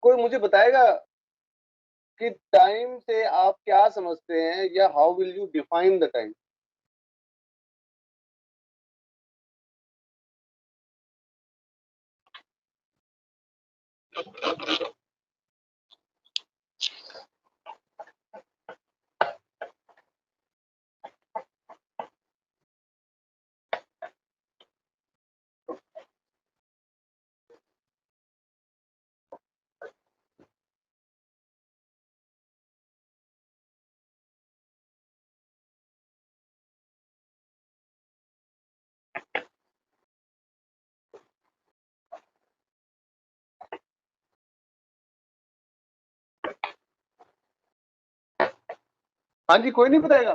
कोई मुझे बताएगा कि टाइम से आप क्या समझते हैं, या how will you define the time? हाँ जी, कोई नहीं बताएगा?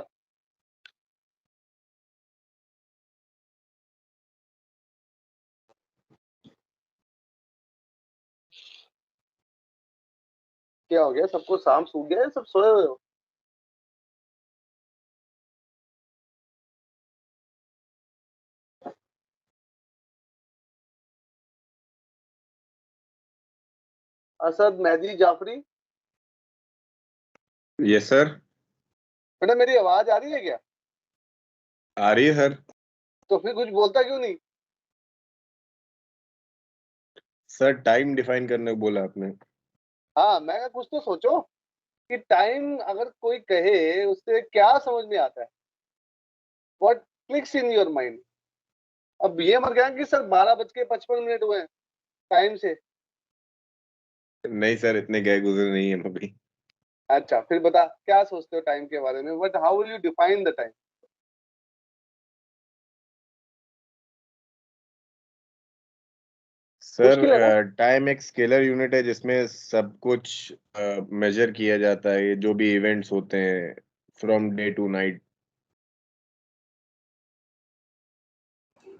क्या हो गया, सबको शाम सूख गया है, सब सोए हुए हो? असद, मेहदी, जाफरी। Yes sir. बेटा मेरी आवाज आ रही है क्या? आ रही है सर। तो फिर कुछ बोलता क्यों नहीं? सर टाइम डिफाइन करने को बोला आपने। हाँ, मैं कहा कुछ तो सोचो कि टाइम अगर कोई कहे उससे क्या समझ में आता है, what clicks in your mind. अब ये मत कहना कि सर 12:55 हुए हैं टाइम से। नहीं सर, इतने गए गुजरे नहीं हम अभी। अच्छा, फिर बता क्या सोचते हो टाइम के बारे में, but how will you define the time? Sir मुश्किल है ना? टाइम एक स्केलर यूनिट है जिसमें सब कुछ मेजर किया जाता है, ये जो भी इवेंट्स होते हैं from day to night.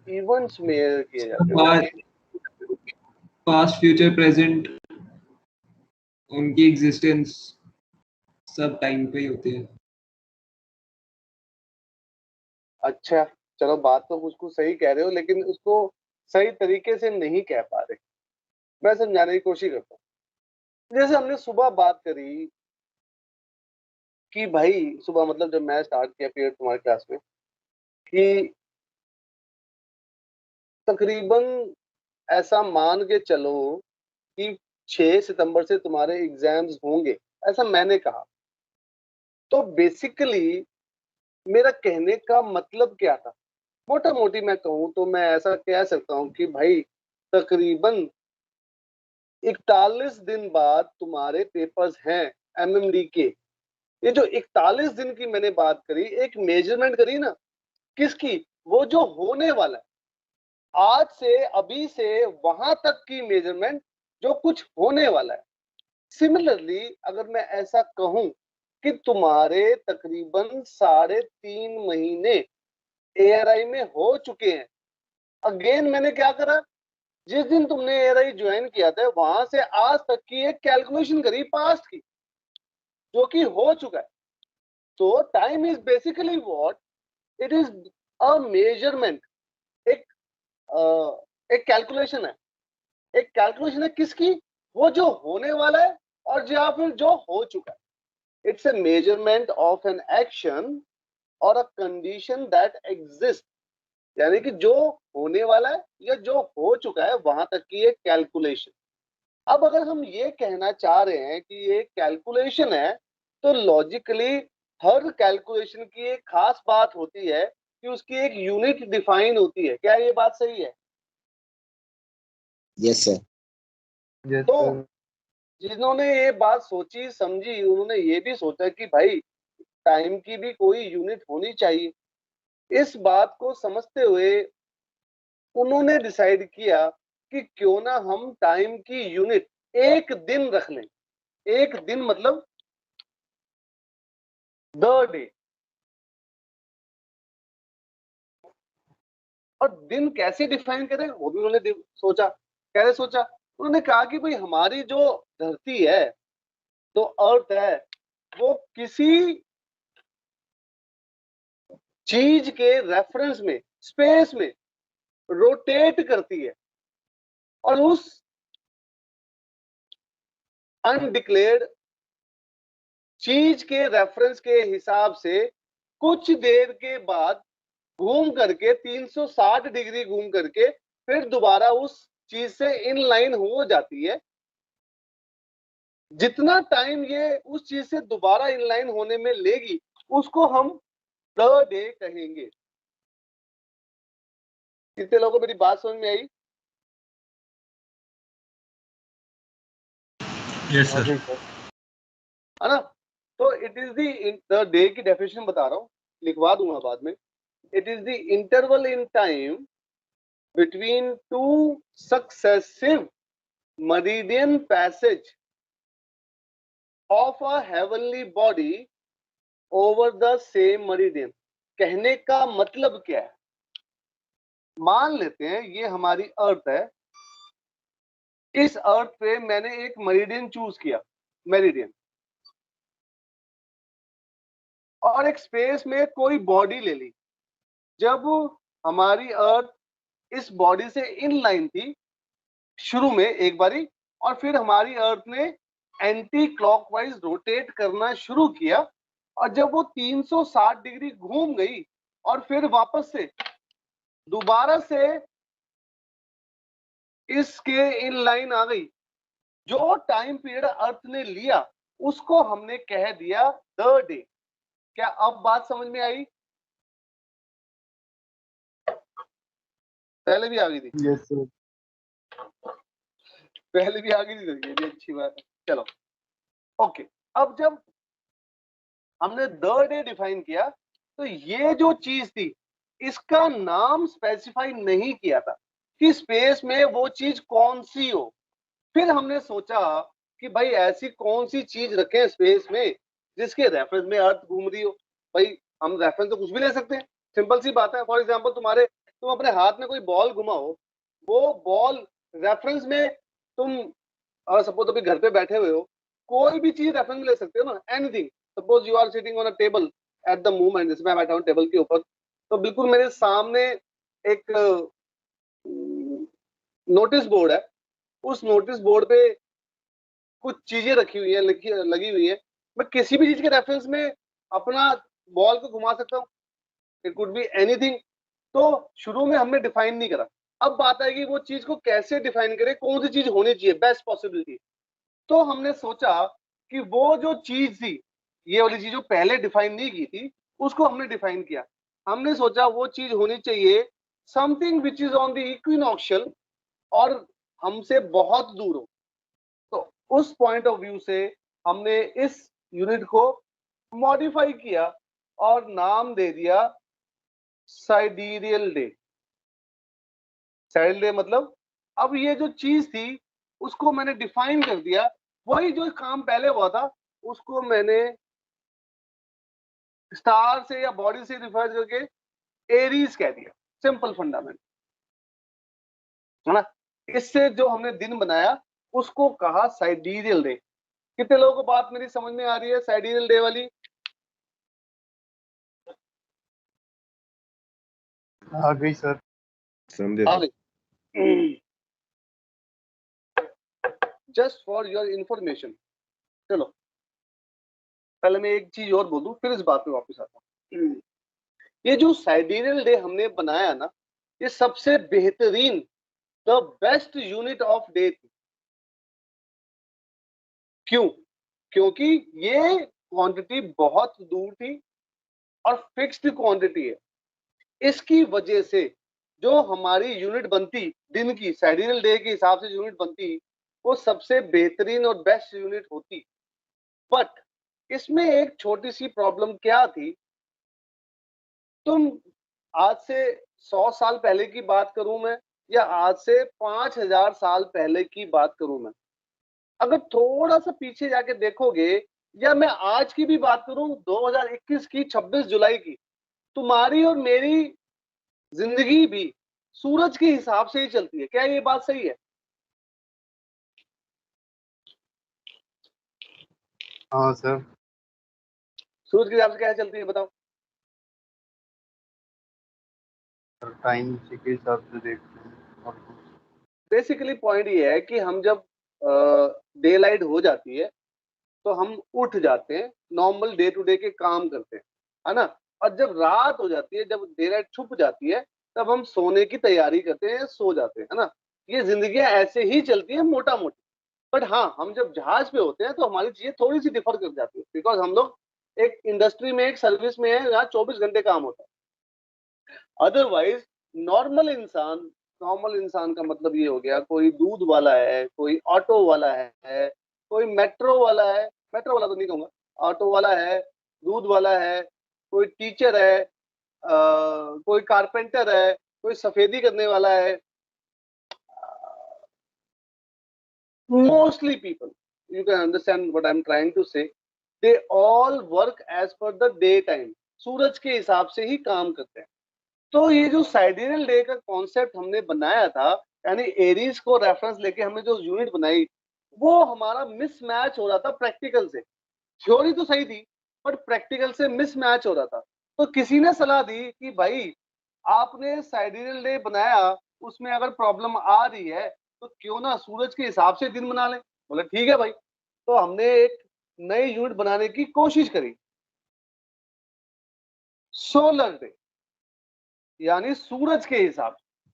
Events major किए जाते हैं, okay. Past past future present, उनकी एग्जिस्टेंस सब टाइम पे ही होती है। अच्छा, चलो बात तो कुछ कुछ सही कह रहे हो, लेकिन उसको सही तरीके से नहीं कह पा रहे। मैं समझाने की कोशिश करता हूँ। जैसे हमने सुबह बात करी कि भाई, सुबह मतलब जब मैं स्टार्ट किया पीरियड तुम्हारी क्लास में, कि तकरीबन ऐसा मान के चलो कि 6 सितंबर से तुम्हारे एग्जाम्स होंगे, ऐसा मैंने कहा। तो बेसिकली मेरा कहने का मतलब क्या था? मोटा मोटी मैं कहूँ तो मैं ऐसा कह सकता हूँ कि भाई, तकरीबन 41 दिन बाद तुम्हारे पेपर्स हैं एमएमडी के। ये जो 41 दिन की मैंने बात करी, एक मेजरमेंट करी ना, किसकी? वो जो होने वाला है, आज से, अभी से वहां तक की मेजरमेंट, जो कुछ होने वाला है। सिमिलरली अगर मैं ऐसा कहूं कि तुम्हारे तकरीबन 3.5 महीने एआरआई में हो चुके हैं, अगेन मैंने क्या करा, जिस दिन तुमने एआरआई ज्वाइन किया था वहां से आज तक की एक कैलकुलेशन करी पास्ट की, जो कि हो चुका है। तो time is basically what, it is a measurement. एक एक कैलकुलेशन है। एक कैलकुलेशन है किसकी? वो जो होने वाला है, और या फिर जो हो चुका है। It's a measurement of an action और अ कंडीशन दैट एग्जिस्ट। यानी कि जो होने वाला है या जो हो चुका है, वहां तक की एक कैलकुलेशन। अब अगर हम ये कहना चाह रहे हैं कि ये कैलकुलेशन है, तो लॉजिकली हर कैलकुलेशन की एक खास बात होती है कि उसकी एक यूनिट डिफाइन होती है। क्या ये बात सही है? Yes sir. तो जिन्होंने ये बात सोची समझी, उन्होंने ये भी सोचा कि भाई, टाइम की भी कोई यूनिट होनी चाहिए। इस बात को समझते हुए उन्होंने डिसाइड किया कि क्यों ना हम टाइम की यूनिट एक दिन रख लें। एक दिन मतलब द डे। और दिन कैसे डिफाइन करें, वो भी उन्होंने सोचा। कैसे सोचा? उन्होंने कहा कि भाई, हमारी जो धरती है, तो अर्थ है, वो किसी चीज के रेफरेंस में, स्पेस में रोटेट करती है। और उस अनडिक्लेयर्ड चीज के रेफरेंस के हिसाब से कुछ देर के बाद घूम करके 360 डिग्री घूम करके फिर दोबारा उस चीज से इन लाइन हो जाती है। जितना टाइम ये उस चीज से दोबारा इन लाइन होने में लेगी उसको हम द डे कहेंगे। कितने लोगों को मेरी बात समझ में आई? Yes sir. है ना? तो इट इज द डे की डेफिनेशन बता रहा हूं, लिखवा दूंगा बाद में। It is the interval in time between two successive meridian passage of a heavenly body over the same meridian. कहने का मतलब क्या है? मान लेते हैं ये हमारी अर्थ है, इस अर्थ पे मैंने एक मेरिडियन चूज किया, मेरिडियन, और एक स्पेस में कोई बॉडी ले ली। जब हमारी अर्थ इस बॉडी से इन लाइन थी शुरू में एक बारी, और फिर हमारी अर्थ ने एंटी क्लॉकवाइज रोटेट करना शुरू किया, और जब वो 360 डिग्री घूम गई और फिर वापस से दोबारा से इसके इन लाइन आ गई, जो टाइम पीरियड अर्थ ने लिया उसको हमने कह दिया द डे। क्या अब बात समझ में आई? पहले भी आ गई थी? Yes sir. पहले भी आ गई थी, ये भी अच्छी बात है। चलो ओके, अब जब हमने द डे डिफाइन किया तो ये जो चीज थी इसका नाम स्पेसिफाई नहीं किया था कि स्पेस में वो चीज कौन सी हो। फिर हमने सोचा कि भाई ऐसी कौन सी चीज रखें स्पेस में जिसके रेफरेंस में अर्थ घूम रही हो। भाई हम रेफरेंस तो कुछ भी ले सकते हैं, सिंपल सी बात है। फॉर एग्जांपल तुम अपने हाथ में कोई बॉल घुमाओ, वो बॉल रेफरेंस में तुम सपोज अभी घर पे बैठे हुए हो, कोई भी चीज रेफरेंस में ले सकते हो ना, anything. Suppose you are sitting on a table at the moment, जैसे मैं बैठा हूँ टेबल के ऊपर, तो बिल्कुल मेरे सामने एक नोटिस बोर्ड है, उस नोटिस बोर्ड पे कुछ चीजें रखी हुई है, लगी हुई है। मैं किसी भी चीज के रेफरेंस में अपना बॉल को घुमा सकता हूँ, इट कुड बी एनीथिंग। तो शुरू में हमने डिफाइन नहीं करा, अब बात आएगी वो चीज को कैसे डिफाइन करें, कौन सी चीज होनी चाहिए बेस्ट पॉसिबिलिटी। तो हमने सोचा कि वो जो चीज थी, ये वाली चीज जो पहले डिफाइन नहीं की थी, उसको हमने डिफाइन किया। हमने सोचा वो चीज होनी चाहिए something which is on the equinoctial और हमसे बहुत दूर हो। तो उस पॉइंट ऑफ व्यू से हमने इस यूनिट को मॉडिफाई किया और नाम दे दिया साइडीरियल डे। साइडल डे मतलब अब ये जो चीज थी उसको मैंने डिफाइन कर दिया, वही जो काम पहले हुआ था उसको मैंने स्टार से या बॉडी से रिफर करके एरीज कह दिया। सिंपल फंडामेंट है ना। इससे जो हमने दिन बनाया उसको कहा साइडीरियल डे। कितने लोगों को बात मेरी समझ में आ रही है साइडीरियल डे वाली? आ गई सर। समझे आ सर। गई। Just for your information. चलो पहले मैं एक चीज और बोल दूं फिर इस बात पे वापस आता हूं। ये जो साइडीरियल डे हमने बनाया ना, ये सबसे बेहतरीन, the best unit of day थी। क्यों? क्योंकि ये क्वांटिटी बहुत दूर थी और फिक्स्ड क्वांटिटी है। इसकी वजह से जो हमारी यूनिट बनती दिन की, साइडीरियल डे के हिसाब से यूनिट बनती, वो सबसे बेहतरीन और बेस्ट यूनिट होती। बट इसमें एक छोटी सी प्रॉब्लम क्या थी, तुम आज से 100 साल पहले की बात करूं मैं, या आज से 5000 साल पहले की बात करूं मैं, अगर थोड़ा सा पीछे जाके देखोगे, या मैं आज की भी बात करूं 2021 की 26 जुलाई की, तुम्हारी और मेरी जिंदगी भी सूरज के हिसाब से ही चलती है। क्या ये बात सही है? हाँ सर। सूरज के हिसाब से क्या चलती है बताओ? टाइम के हिसाब से देखते हैं और कुछ। बेसिकली पॉइंट ये है कि हम जब डे लाइट हो जाती है तो हम उठ जाते हैं, नॉर्मल डे टू डे के काम करते हैं, है ना। और जब रात हो जाती है, जब डे लाइट छुप जाती है, तब हम सोने की तैयारी करते हैं, सो जाते हैं, है ना। ये जिंदगियां ऐसे ही चलती है मोटा मोटी। बट हाँ, हम जब जहाज पे होते हैं तो हमारी चीजें थोड़ी सी डिफर कर जाती है, बिकॉज हम लोग एक इंडस्ट्री में, एक सर्विस में है जहाँ 24 घंटे काम होता है। अदरवाइज नॉर्मल इंसान का मतलब ये हो गया, कोई दूध वाला है, कोई ऑटो वाला है, कोई मेट्रो वाला है, मेट्रो वाला तो नहीं कहूंगा, ऑटो वाला है, दूध वाला है, कोई टीचर है, कोई कारपेंटर है, कोई सफेदी करने वाला है। Mostly people, you can understand what I'm trying to say, they all work as per the day time, सूरज के हिसाब से ही काम करते हैं। तो ये जो साइडेरियल डे का कॉन्सेप्ट हमने बनाया था, यानी एरीज को रेफरेंस लेके हमने जो यूनिट बनाई, वो हमारा मिसमैच हो रहा था प्रैक्टिकल से। थ्योरी तो सही थी, बट प्रैक्टिकल से मिसमैच हो रहा था। तो किसी ने सलाह दी कि भाई आपने साइडेरियल डे बनाया, उसमें अगर प्रॉब्लम आ रही है तो क्यों ना सूरज के हिसाब से दिन बना लें। बोले ठीक है भाई। तो हमने एक नई यूनिट बनाने की कोशिश करी, सोलर डे, यानी सूरज के हिसाब से।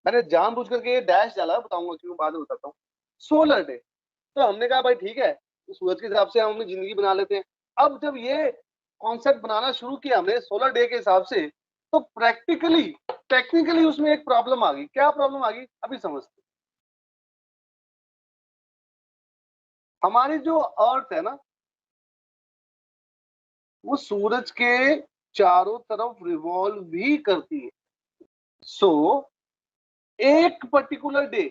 मैंने जानबूझ करके ये डैश डाला, बताऊंगा क्यों, बाद में बताता हूँ। सोलर डे, तो हमने कहा भाई ठीक है, तो सूरज के हिसाब से हम अपनी जिंदगी बना लेते हैं। अब जब ये कॉन्सेप्ट बनाना शुरू किया हमने सोलर डे के हिसाब से, तो टेक्निकली उसमें एक प्रॉब्लम आ गई। क्या प्रॉब्लम आ गई अभी समझते। हमारी जो अर्थ है ना, वो सूरज के चारों तरफ रिवॉल्व भी करती है। सो एक पर्टिकुलर डे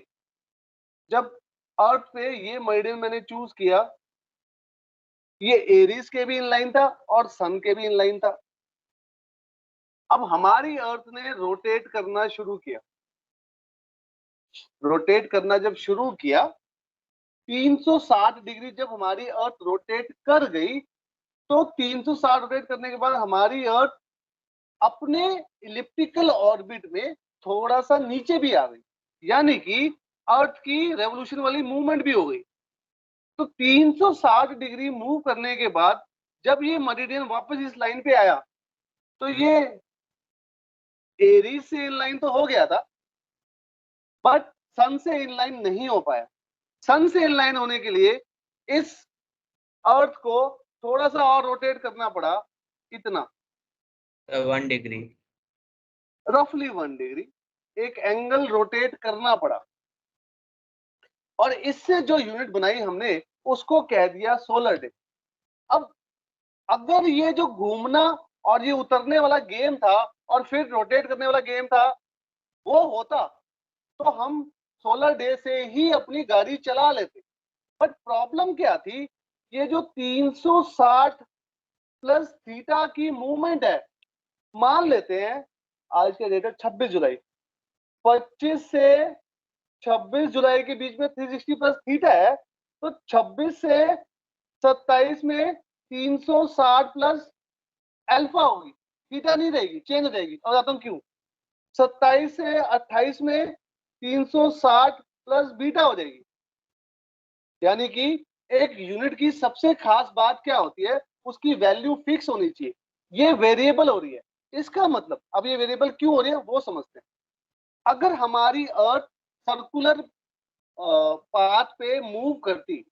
जब अर्थ पे ये मेरिडियन मैंने चूज किया, ये एरीज के भी इनलाइन था और सन के भी इनलाइन था। अब हमारी अर्थ ने रोटेट करना शुरू किया। रोटेट करना जब शुरू किया, 360 डिग्री जब हमारी अर्थ रोटेट कर गई, तो 360 रोटेट करने के बाद हमारी अर्थ अपने इलिप्टिकल ऑर्बिट में थोड़ा सा नीचे भी आ गई, यानी कि अर्थ की रेवोल्यूशन वाली मूवमेंट भी हो गई। तो 360 डिग्री मूव करने के बाद जब ये मेरिडियन वापस इस लाइन पे आया, तो ये एरीज से इनलाइन तो हो गया था, बट सन से इनलाइन नहीं हो पाया। सन से इनलाइन होने के लिए इस अर्थ को थोड़ा सा और रोटेट करना पड़ा, इतना 1 डिग्री, रफली 1 डिग्री एक एंगल रोटेट करना पड़ा। और इससे जो यूनिट बनाई हमने, उसको कह दिया सोलर डे। अब अगर ये जो घूमना और ये उतरने वाला गेम था और फिर रोटेट करने वाला गेम था, वो होता तो हम सोलर डे से ही अपनी गाड़ी चला लेते। बट प्रॉब्लम क्या थी, ये जो 360 प्लस थीटा की मूवमेंट है, मान लेते हैं आज के डेट है 26 जुलाई, 25 से 26 जुलाई के बीच में 360 प्लस थीटा है, तो 26 से 27 में 360 प्लस अल्फा होगी, थीटा नहीं रहेगी, चेंज हो जाएगी। और बताता हूँ क्यों। 27 से 28 में 360 प्लस बीटा हो जाएगी। यानी कि एक यूनिट की सबसे खास बात क्या होती है, उसकी वैल्यू फिक्स होनी चाहिए। ये वेरिएबल हो रही है, इसका मतलब अब ये वेरिएबल क्यों हो रही है वो समझते हैं। अगर हमारी अर्थ सर्कुलर पाथ पे मूव करती,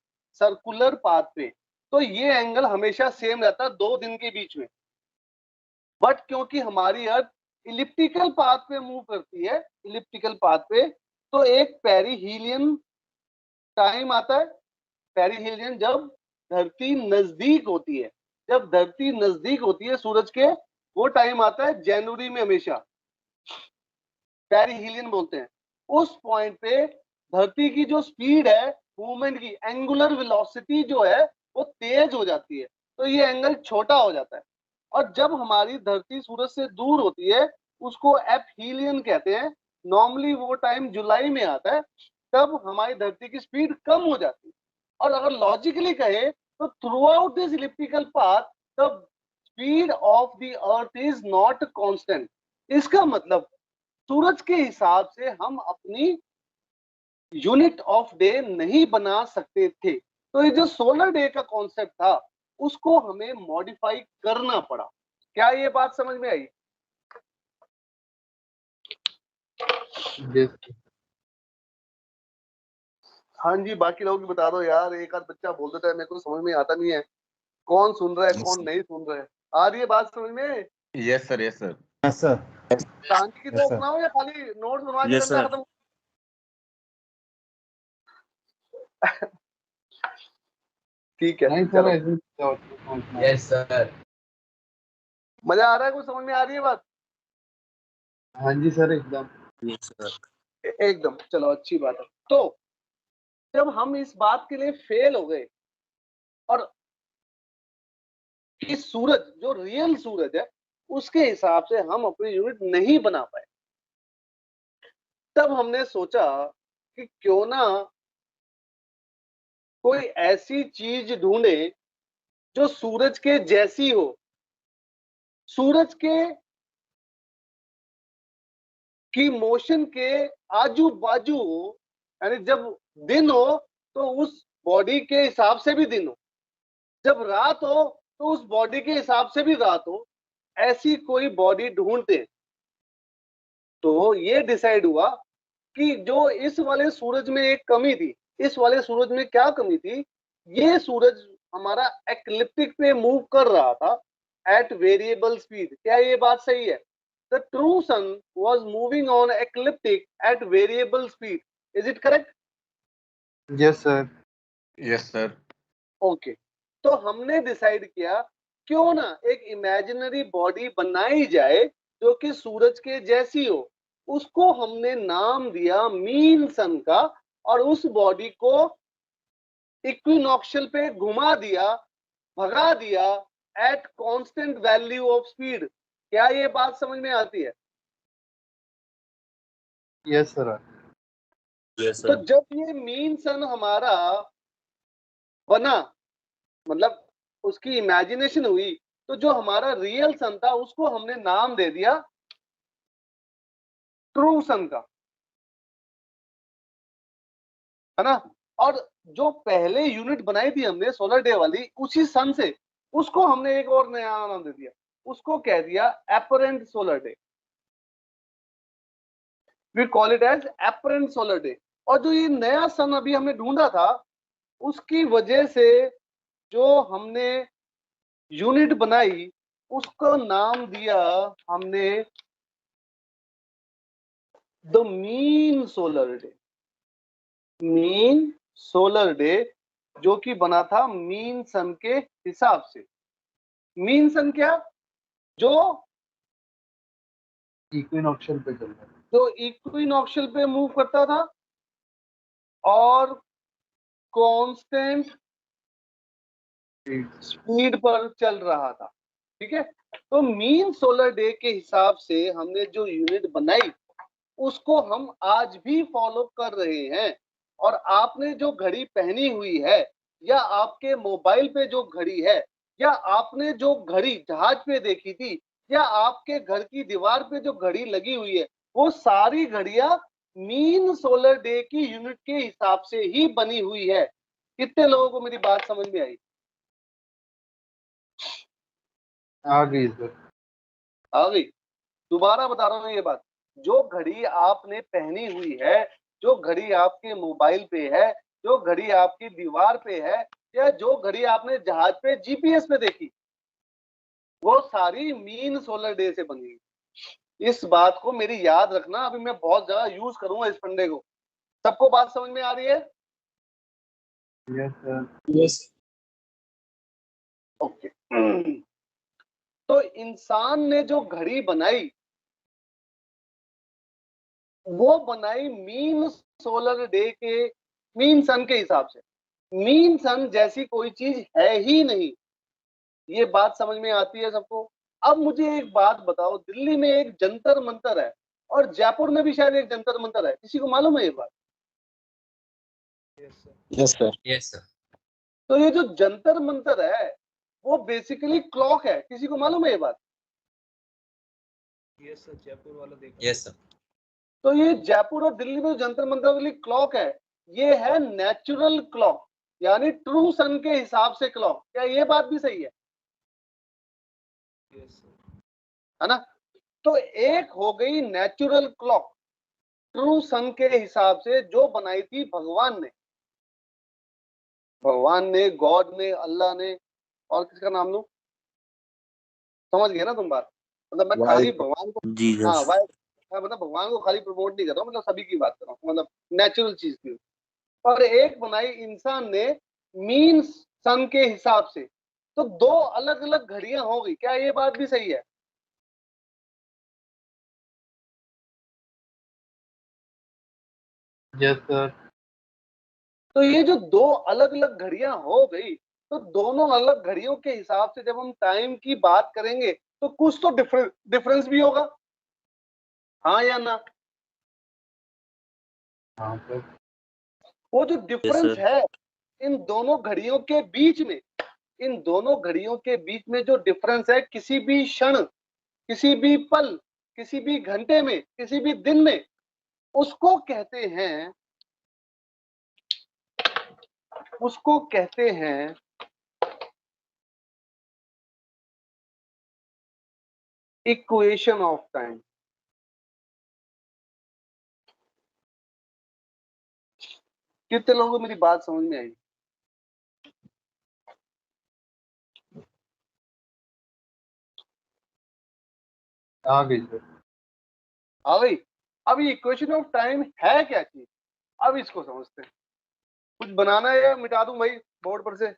सर्कुलर पाथ पे, तो ये एंगल हमेशा सेम रहता 2 दिन के बीच में। बट क्योंकि हमारी अर्थ इलिप्टिकल पाथ पे मूव करती है, इलिप्टिकल पाथ पे, तो एक पेरिहीलियन टाइम आता है। पेरिहीलियन जब धरती नजदीक होती है, जब धरती नजदीक होती है सूरज के, वो टाइम आता है जनवरी में, हमेशा पेरिहीलियन बोलते हैं। उस पॉइंट पे धरती की जो स्पीड है मूवमेंट की, एंगुलर वेलोसिटी जो है, वो तेज हो जाती है, तो ये एंगल छोटा हो जाता है। और जब हमारी धरती सूरज से दूर होती है, उसको एपहीलियन कहते हैं। नॉर्मली वो टाइम जुलाई में आता है, तब हमारी धरती की स्पीड कम हो जाती है। और अगर लॉजिकली कहे तो through out this elliptical path the speed of the earth is not constant. इसका मतलब सूरज के हिसाब से हम अपनी यूनिट ऑफ डे नहीं बना सकते थे। तो ये जो सोलर डे का कॉन्सेप्ट था उसको हमें मॉडिफाई करना पड़ा। क्या ये बात समझ में आई? यस हाँ जी, बाकी लोग भी बता दो यार, एक आध बच्चा बोल देता है, मेरे को समझ में आता नहीं है, कौन सुन रहा है कौन नहीं सुन रहा है। आ रही है बात समझ में? Yes sir, yes sir. Yes sir. कहानी की तरह सुनाओ या खाली नोट बनवा के डंडा खत्म? ठीक है, नहीं चलो। Sir, yes sir. मजा आ रहा है? कुछ समझ में आ रही है बात? हाँ जी सर एकदम। Yes sir. एकदम, चलो अच्छी बात है। तो जब हम इस बात के लिए फेल हो गए और इस सूरज जो रियल सूरज है उसके हिसाब से हम अपनी यूनिट नहीं बना पाए, तब हमने सोचा कि क्यों ना कोई ऐसी चीज ढूंढे जो सूरज के जैसी हो, सूरज के की मोशन के आजू बाजू हो, यानी जब दिन हो तो उस बॉडी के हिसाब से भी दिन हो, जब रात हो तो उस बॉडी के हिसाब से भी रात हो, ऐसी कोई बॉडी ढूंढते। तो ये डिसाइड हुआ कि जो इस वाले सूरज में एक कमी थी, इस वाले सूरज में क्या कमी थी? ये सूरज हमारा एक्लिप्टिक पे मूव कर रहा था एट वेरिएबल स्पीड। क्या ये बात सही है? The true sun was moving on ecliptic at variable speed. Is it correct? Yes sir. Yes sir. Okay, तो हमने डिसाइड किया क्यों ना एक इमेजिनरी बॉडी बनाई जाए जो कि सूरज के जैसी हो। उसको हमने नाम दिया मीन सन का, और उस बॉडी को इक्विनॉक्शियल पे घुमा दिया, भगा दिया at constant value of speed. क्या ये बात समझ में आती है? Yes sir. यस तो सर। जब ये मीन सन हमारा बना, मतलब उसकी इमेजिनेशन हुई, तो जो हमारा रियल सन था उसको हमने नाम दे दिया ट्रू सन का, है ना। और जो पहले यूनिट बनाई थी हमने सोलर डे वाली, उसी सन से उसको हमने एक और नया नाम दे दिया, उसको कह दिया apparent solar day. We call it as apparent solar day. और जो ये नया सन अभी हमने ढूंढा था, उसकी वजह से जो हमने यूनिट बनाई उसको नाम दिया हमने the mean solar day. Mean solar day जो कि बना था मीन सन के हिसाब से। मीन सन क्या? जो इक्विनॉक्शियल पे चल रहा है। जो इक्विनॉक्शियल पे मूव करता था और कांस्टेंट स्पीड पर चल रहा था। ठीक है, तो मीन सोलर डे के हिसाब से हमने जो यूनिट बनाई उसको हम आज भी फॉलो कर रहे हैं। और आपने जो घड़ी पहनी हुई है, या आपके मोबाइल पे जो घड़ी है, या आपने जो घड़ी जहाज पे देखी थी, या आपके घर की दीवार पे जो घड़ी लगी हुई है, वो सारी घड़ियां मीन सोलर डे की यूनिट के हिसाब से ही बनी हुई है। कितने लोगों को मेरी बात समझ में आई? आ गई सर। आ गई? दोबारा बता रहा हूँ ये बात। जो घड़ी आपने पहनी हुई है, जो घड़ी आपके मोबाइल पे है, जो घड़ी आपकी दीवार पे है, या जो घड़ी आपने जहाज पे जीपीएस पे देखी, वो सारी मीन सोलर डे से बनी। इस बात को मेरी याद रखना, अभी मैं बहुत ज्यादा यूज करूंगा इस फंडे को। सबको बात समझ में आ रही है? Yes sir. यस। ओके। तो इंसान ने जो घड़ी बनाई वो बनाई मीन सोलर डे के, मीन सन के हिसाब से। मीन सन जैसी कोई चीज है ही नहीं। ये बात समझ में आती है सबको? अब मुझे एक बात बताओ, दिल्ली में एक जंतर मंतर है और जयपुर में भी शायद एक जंतर मंतर है, किसी को मालूम है ये बात? Yes sir. Yes sir. तो ये जो जंतर मंतर है वो बेसिकली क्लॉक है, किसी को मालूम है ये बात? यस सर, जयपुर वाला देखा। Yes sir. तो ये जयपुर और दिल्ली में जंतर मंतर वाली क्लॉक है, ये है नेचुरल क्लॉक, यानी ट्रू सन के हिसाब से क्लॉक। क्या ये बात भी सही है? है ना? तो एक हो गई नेचुरल क्लॉक, ट्रू सन के हिसाब से, जो बनाई थी भगवान ने, गॉड ने, अल्लाह ने, और किसका नाम लूं? समझ गए ना तुम बात? मतलब मैं खाली भगवान को, हाँ Jesus. भाई, मैं मतलब भगवान को खाली प्रमोट नहीं कर रहा हूँ, मतलब सभी की बात कर रहा हूँ, मतलब नेचुरल चीज की। और एक बनाई इंसान ने मीन्स सन के हिसाब से, तो दो अलग अलग घड़ियां हो गई। क्या ये बात भी सही है? Yes sir. तो ये जो दो अलग अलग घड़ियां हो गई, तो दोनों अलग घड़ियों के हिसाब से जब हम टाइम की बात करेंगे तो कुछ तो डिफरेंस भी होगा, हाँ या ना? हाँ सर। वो जो Yes, डिफरेंस sir. है इन दोनों घड़ियों के बीच में, इन दोनों घड़ियों के बीच में जो डिफरेंस है, किसी भी क्षण, किसी भी पल, किसी भी घंटे में, किसी भी दिन में, उसको कहते हैं, उसको कहते हैं इक्वेशन ऑफ टाइम। कितने लोगों को मेरी बात समझ में आई? आ गई सर। हाँ भाई, अब ये इक्वेशन ऑफ टाइम है क्या चीज, अब इसको समझते हैं। कुछ बनाना है या मिटा दूं भाई बोर्ड पर से?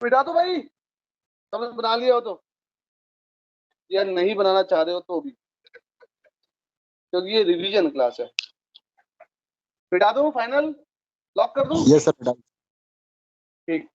मिटा दो भाई, समझ बना लिया हो तो, या नहीं बनाना चाह रहे हो तो भी, क्योंकि ये रिवीजन क्लास है। मिटा दूं, फाइनल लॉक कर दूं? Yes sir. ठीक।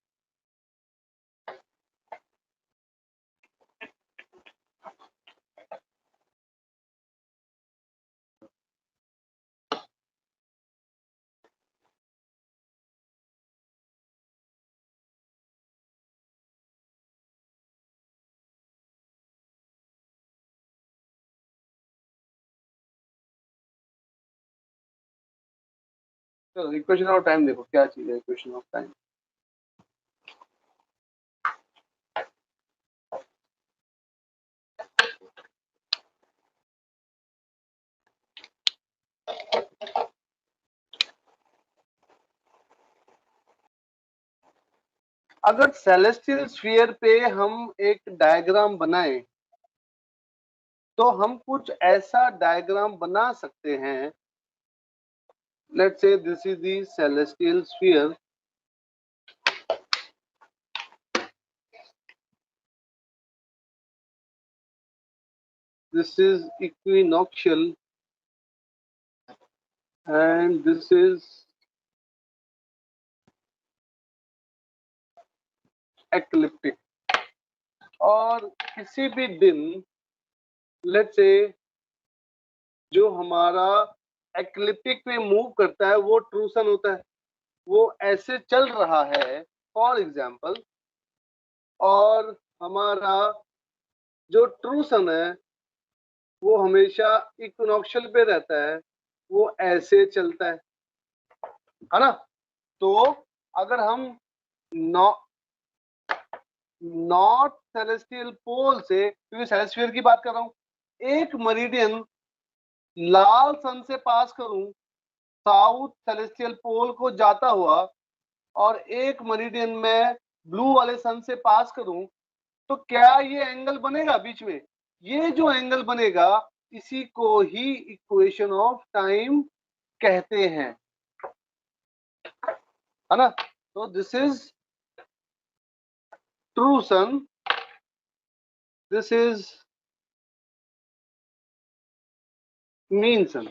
चलो इक्वेशन ऑफ टाइम देखो क्या चीज है इक्वेशन ऑफ टाइम। अगर सेलेस्टियल स्फीयर पे हम एक डायग्राम बनाएं, तो हम कुछ ऐसा डायग्राम बना सकते हैं। Let's say this is the celestial sphere, this is equinoctial, and this is ecliptic। और किसी भी दिन, लेट्स से, जो हमारा एक्लिप्टिक पे मूव करता है वो ट्रू सन होता है, वो ऐसे चल रहा है फॉर एग्जाम्पल, और हमारा जो ट्रू सन है वो हमेशा इक्विनॉक्शियल पे रहता है, वो ऐसे चलता है ना? तो अगर हम नॉर्थ सेलेस्टियल पोल से, क्योंकि सेलेस्टियल की बात कर रहा हूं, एक मेरिडियन लाल सन से पास करूं साउथ सेलेस्टियल पोल को जाता हुआ, और एक मेरिडियन में ब्लू वाले सन से पास करूं, तो क्या ये एंगल बनेगा बीच में? ये जो एंगल बनेगा, इसी को ही इक्वेशन ऑफ टाइम कहते हैं, है ना? तो this is true sun, this is mean sun.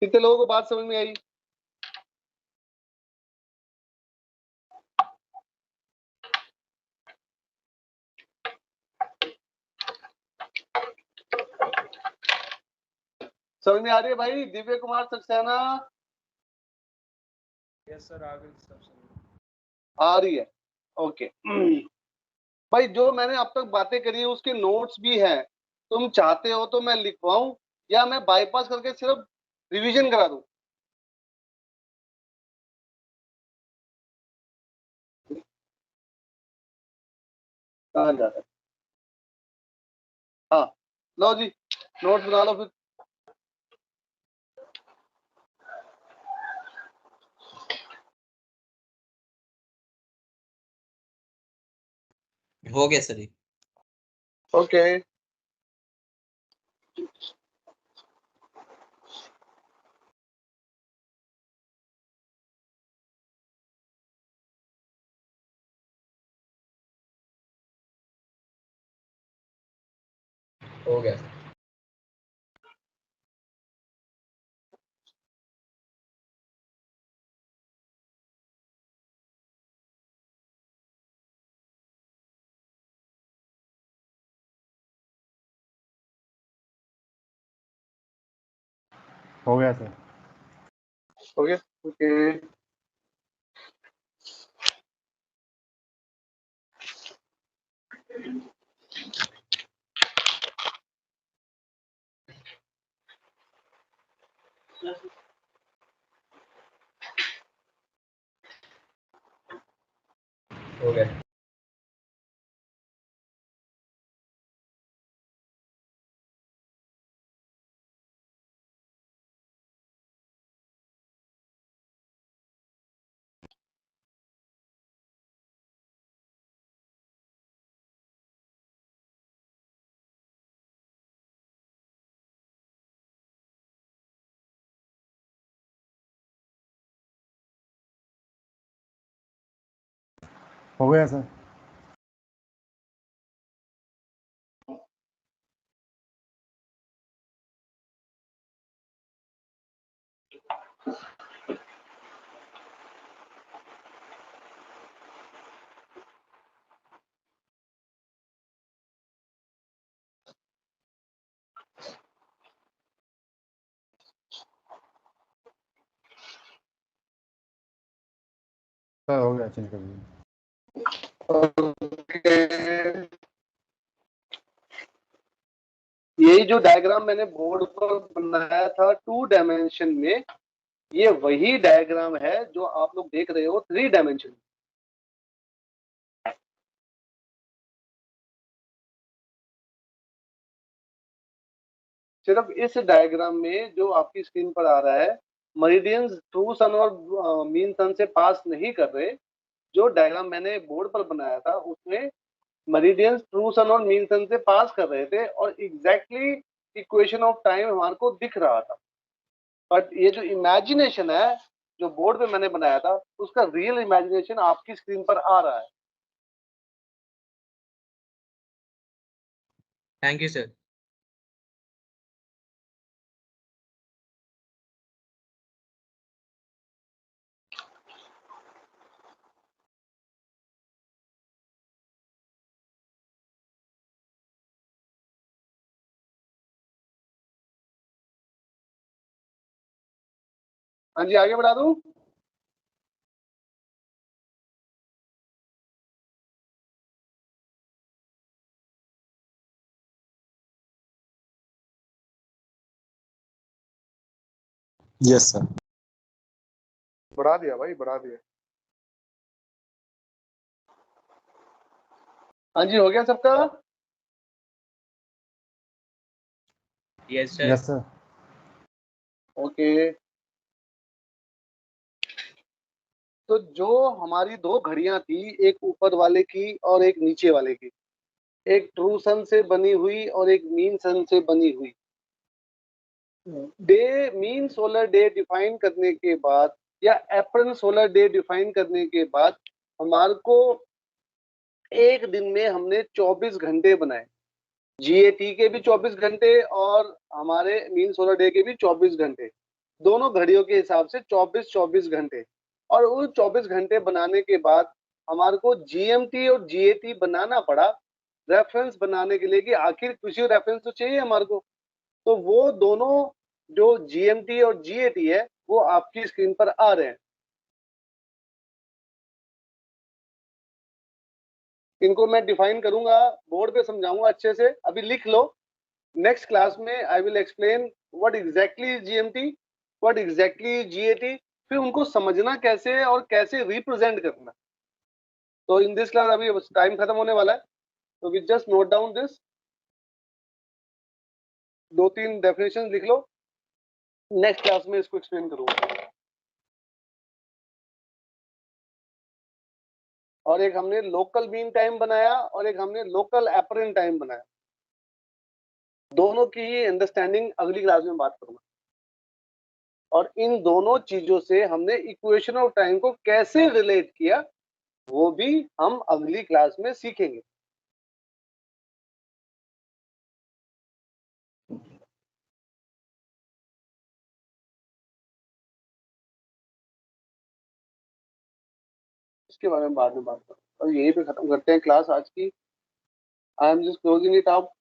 कितने लोगों को बात समझ में आई? समझ में आ रही है भाई? दिव्य कुमार सक्सेना, यस सर, आ गई सब सही। आ रही है? ओके। भाई जो मैंने अब तक बातें करी है उसके नोट्स भी हैं, तुम चाहते हो तो मैं लिखवाऊं या मैं बाईपास करके सिर्फ रिवीजन करा दूं? कहाँ जा रहा है? हाँ, लो जी, नोट्स बना लो फिर। हो गया सर ये। ओके। हो गया सर। हो गया सर। ओके। ओके। हो गया। हो गया सर। सर हो गया, चेंज कर दीजिए। ओके। यही जो डायग्राम मैंने बोर्ड पर बनाया था 2 डायमेंशन में, ये वही डायग्राम है जो आप लोग देख रहे हो 3 डायमेंशन में। सिर्फ इस डायग्राम में जो आपकी स्क्रीन पर आ रहा है, मरीडियंस ट्रू सन और मीन सन से पास नहीं कर रहे। जो डायग्राम मैंने बोर्ड पर बनाया था उसमें मरीडियंस ट्रू सन और मीन सन से पास कर रहे थे और एग्जैक्टली इक्वेशन ऑफ टाइम हमारे को दिख रहा था। बट ये जो इमेजिनेशन है जो बोर्ड पे मैंने बनाया था, उसका रियल इमेजिनेशन आपकी स्क्रीन पर आ रहा है। Thank you sir. हाँ जी, आगे बढ़ा दूं? Yes sir. बढ़ा दिया भाई, बढ़ा दिया। हाँ जी, हो गया सबका? Yes sir. Yes sir. Okay. तो जो हमारी 2 घड़ियां थी, एक ऊपर वाले की और एक नीचे वाले की, एक ट्रू सन से बनी हुई और एक मीन सन से बनी हुई, day mean solar day define करने के बाद या अप्रैल सोलर डे डिफाइन करने के बाद हमारे को एक दिन में हमने 24 घंटे बनाए। जीएटी के भी 24 घंटे और हमारे मीन सोलर डे के भी 24 घंटे, दोनों घड़ियों के हिसाब से 24-24 घंटे। और उन 24 घंटे बनाने के बाद हमारे को जीएमटी और जीएटी बनाना पड़ा रेफरेंस बनाने के लिए कि आखिर कुछ रेफरेंस तो चाहिए हमारे को। तो वो दोनों जो जीएमटी और जीएटी है वो आपकी स्क्रीन पर आ रहे हैं। इनको मैं डिफाइन करूंगा, बोर्ड पे समझाऊंगा अच्छे से, अभी लिख लो। नेक्स्ट क्लास में I will explain what exactly GMT, what exactly GAT, फिर उनको समझना कैसे और कैसे रिप्रेजेंट करना। तो इन दिस क्लास, अभी टाइम खत्म होने वाला है, तो we just note down this, 2-3 definition लिख लो, नेक्स्ट क्लास में इसको एक्सप्लेन करूंगा। और एक हमने लोकल मीन टाइम बनाया और एक हमने लोकल एपरेंट टाइम बनाया, दोनों की ही अंडरस्टैंडिंग अगली क्लास में बात करूंगा। और इन दोनों चीजों से हमने इक्वेशन ऑफ टाइम को कैसे रिलेट किया वो भी हम अगली क्लास में सीखेंगे। इसके बारे में बाद में बात करूंगा। और यहीं पे खत्म करते हैं क्लास आज की। I am just closing it up.